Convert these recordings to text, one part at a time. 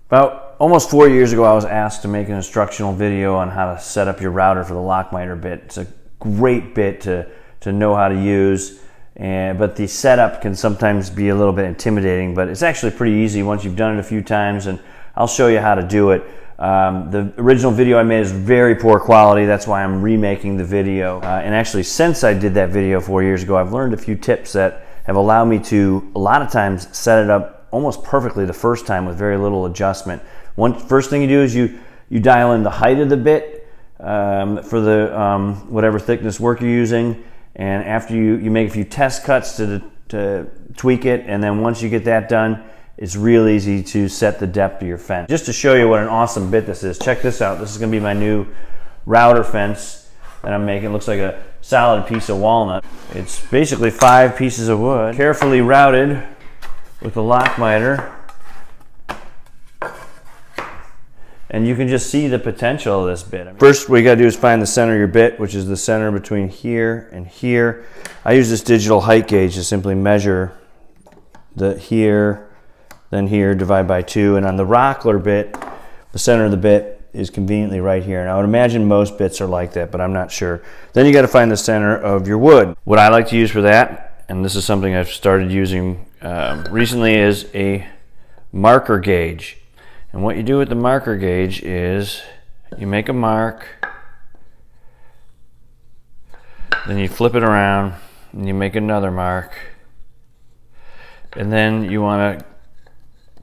About almost 4 years ago, I was asked to make an instructional video on how to set up your router for the lock miter bit. It's a great bit to know how to use, but the setup can sometimes be a little bit intimidating, but it's actually pretty easy once you've done it a few times, and I'll show you how to do it. The original video I made is very poor quality. That's why I'm remaking the video. And actually, since I did that video 4 years ago, I've learned a few tips that have allowed me to, a lot of times, set it up almost perfectly the first time with very little adjustment. First thing you do is you dial in the height of the bit for the whatever thickness work you're using, and after you make a few test cuts to tweak it, and then once you get that done, it's real easy to set the depth of your fence. Just to show you what an awesome bit this is, check this out. This is going to be my new router fence that I'm making. It looks like a solid piece of walnut. It's basically 5 pieces of wood, carefully routed with the lock miter, and you can just see the potential of this bit. First, what you got to do is find the center of your bit, which is the center between here and here. I use this digital height gauge to simply measure the here, then here, divide by 2, and on the rockler bit, the center of the bit is conveniently right here. And I would imagine most bits are like that, but I'm not sure. Then you got to find the center of your wood. What I like to use for that, and this is something I've started using recently, is a marker gauge. And what you do with the marker gauge is you make a mark, then you flip it around and you make another mark, and then you want to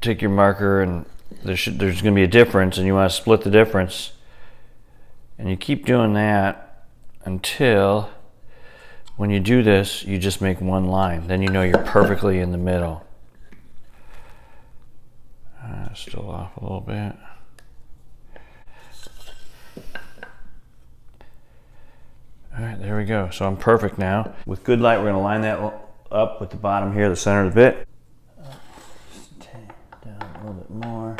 take your marker, and there's going to be a difference, and you want to split the difference, and you keep doing that until when you do this, you just make one line. Then you know you're perfectly in the middle. Still off a little bit. All right, there we go. So I'm perfect now. With good light, we're going to line that up with the bottom here, the center of the bit. Just take down a little bit more.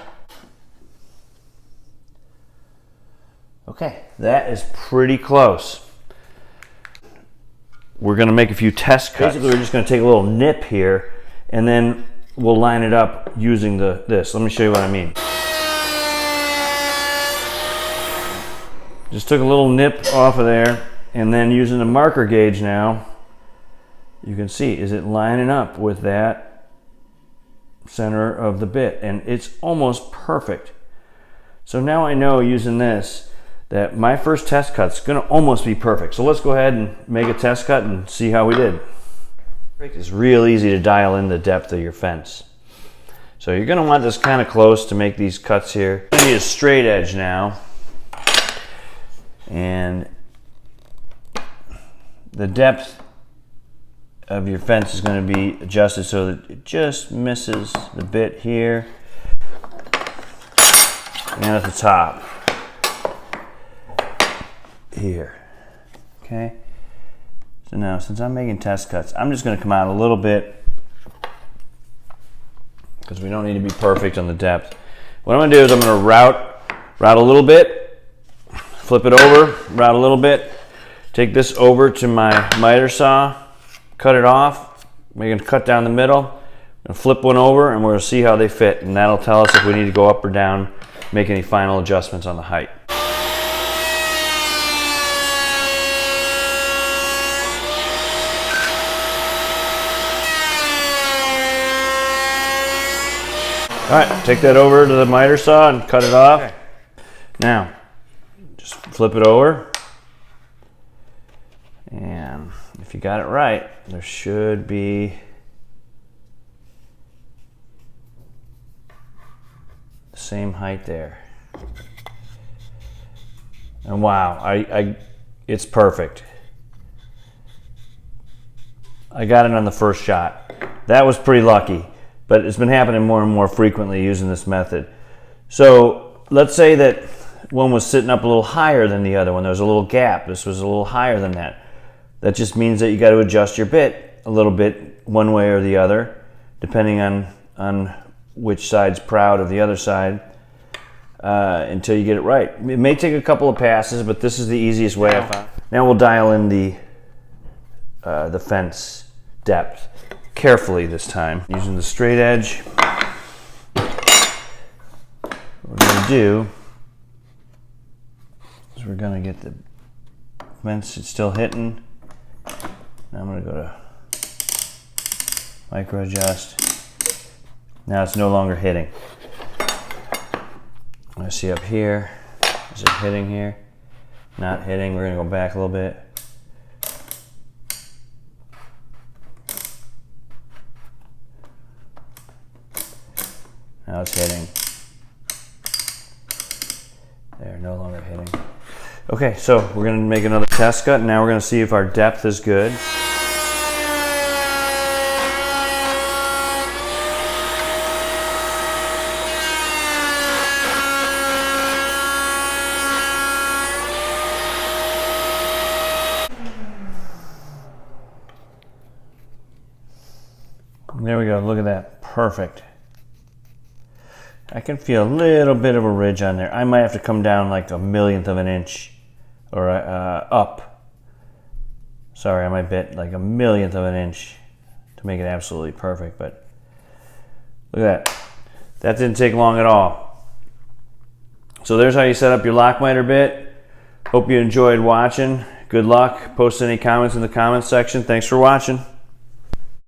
Okay, that is pretty close. We're going to make a few test cuts. Basically, we're just going to take a little nip here, and then we'll line it up using this. Let me show you what I mean. Just took a little nip off of there, and then using the marker gauge now, you can see, is it lining up with that center of the bit? And it's almost perfect. So now I know, using this, that my first test cut's gonna almost be perfect. So let's go ahead and make a test cut and see how we did. It's real easy to dial in the depth of your fence. So you're going to want this kind of close to make these cuts here. You need a straight edge now, and the depth of your fence is going to be adjusted so that it just misses the bit here and at the top here. Okay. So now, since I'm making test cuts, I'm just going to come out a little bit, because we don't need to be perfect on the depth. What I'm going to do is I'm going to route a little bit, flip it over, route a little bit, take this over to my miter saw, cut it off, we're going to cut down the middle, and flip one over, and we're going to see how they fit, and that'll tell us if we need to go up or down, make any final adjustments on the height. All right, take that over to the miter saw and cut it off. Okay. Now, just flip it over. And if you got it right, there should be the same height there. And wow, it's perfect. I got it on the first shot. That was pretty lucky. But it's been happening more and more frequently using this method. So let's say that one was sitting up a little higher than the other one. There was a little gap. This was a little higher than that. That just means that you got to adjust your bit a little bit one way or the other, depending on which side's proud of the other side, until you get it right. It may take a couple of passes, but this is the easiest way I found. Now we'll dial in the fence depth carefully this time, using the straight edge. to do is we're going to get the vents, it's still hitting. Now I'm going to go to micro adjust. Now it's no longer hitting. I see up here, is it hitting here? Not hitting, we're going to go back a little bit. Now it's hitting. There, no longer hitting. Okay, so we're going to make another test cut. Now we're going to see if our depth is good. There we go, look at that, perfect. I can feel a little bit of a ridge on there. I might have to come down like a millionth of an inch, or up. Sorry, I might bet like a millionth of an inch to make it absolutely perfect, but look at that. That didn't take long at all. So there's how you set up your lock miter bit. Hope you enjoyed watching. Good luck. Post any comments in the comments section. Thanks for watching.